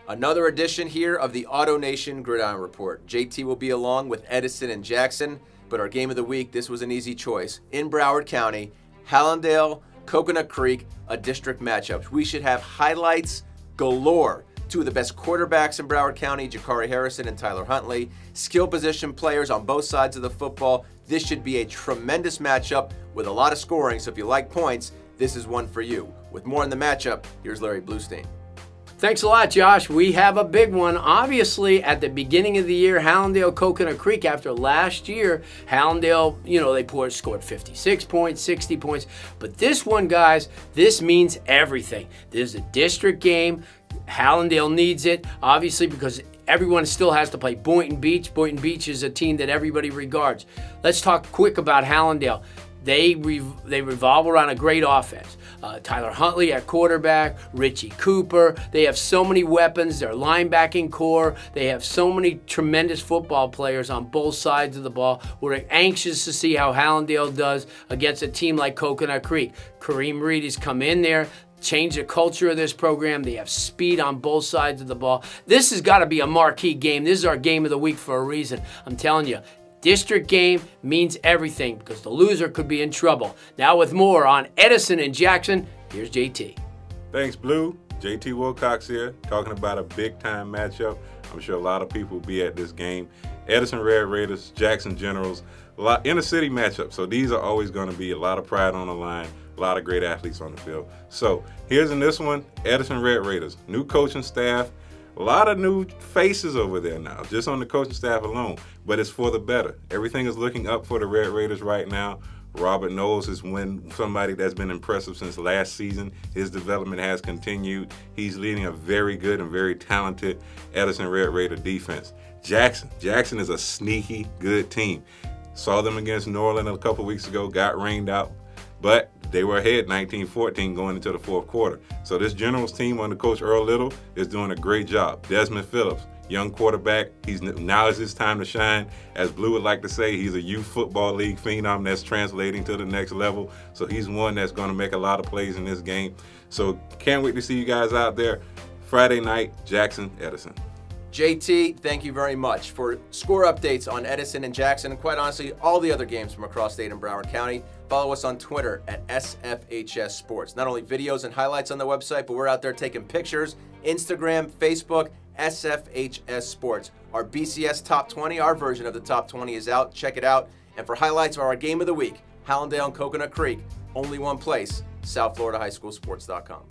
Another edition here of the AutoNation Gridiron Report. JT will be along with Edison and Jackson, but our game of the week, this was an easy choice. In Broward County, Hallandale, Coconut Creek, a district matchup. We should have highlights galore. Two of the best quarterbacks in Broward County, Jakari Harrison and Tyler Huntley. Skill position players on both sides of the football. This should be a tremendous matchup with a lot of scoring, so if you like points, this is one for you. With more on the matchup, here's Larry Bluestein. Thanks a lot, Josh. We have a big one. Obviously, at the beginning of the year, Hallandale, Coconut Creek, after last year, Hallandale, they scored 56 points, 60 points. But this one, guys, this means everything. This is a district game. Hallandale needs it, obviously, because everyone still has to play Boynton Beach. Boynton Beach is a team that everybody regards. Let's talk quick about Hallandale. They revolve around a great offense. Tyler Huntley at quarterback, Richie Cooper. They have so many weapons. Their linebacking core. They have so many tremendous football players on both sides of the ball. We're anxious to see how Hallandale does against a team like Coconut Creek. Kareem Reed has come in there, change the culture of this program. They have speed on both sides of the ball. This has got to be a marquee game. This is our game of the week for a reason. I'm telling you. District game means everything because the loser could be in trouble. Now with more on Edison and Jackson, here's JT. Thanks, Blue. JT Wilcox here, talking about a big-time matchup. I'm sure a lot of people will be at this game. Edison Red Raiders, Jackson Generals, a lot inner-city matchup. So these are always going to be a lot of pride on the line, a lot of great athletes on the field. So here's in this one, Edison Red Raiders, new coaching staff. A lot of new faces over there now, just on the coaching staff alone, but it's for the better. Everything is looking up for the Red Raiders right now. Robert Knowles is somebody that's been impressive since last season. His development has continued. He's leading a very good and very talented Edison Red Raider defense. Jackson is a sneaky good team. Saw them against New Orleans a couple weeks ago, got rained out, but they were ahead 19-14 going into the fourth quarter. So this Generals team under Coach Earl Little is doing a great job. Desmond Phillips, young quarterback, now is his time to shine. As Blue would like to say, he's a youth football league phenom that's translating to the next level. So he's one that's going to make a lot of plays in this game. So can't wait to see you guys out there. Friday night, Jackson, Edison. JT, thank you very much. For score updates on Edison and Jackson, and quite honestly, all the other games from across state and Broward County, follow us on Twitter at SFHS Sports. Not only videos and highlights on the website, but we're out there taking pictures, Instagram, Facebook, SFHS Sports. Our BCS Top 20, our version of the Top 20 is out. Check it out. And for highlights of our game of the week, Hallandale and Coconut Creek, only one place, SouthFloridaHighSchoolSports.com.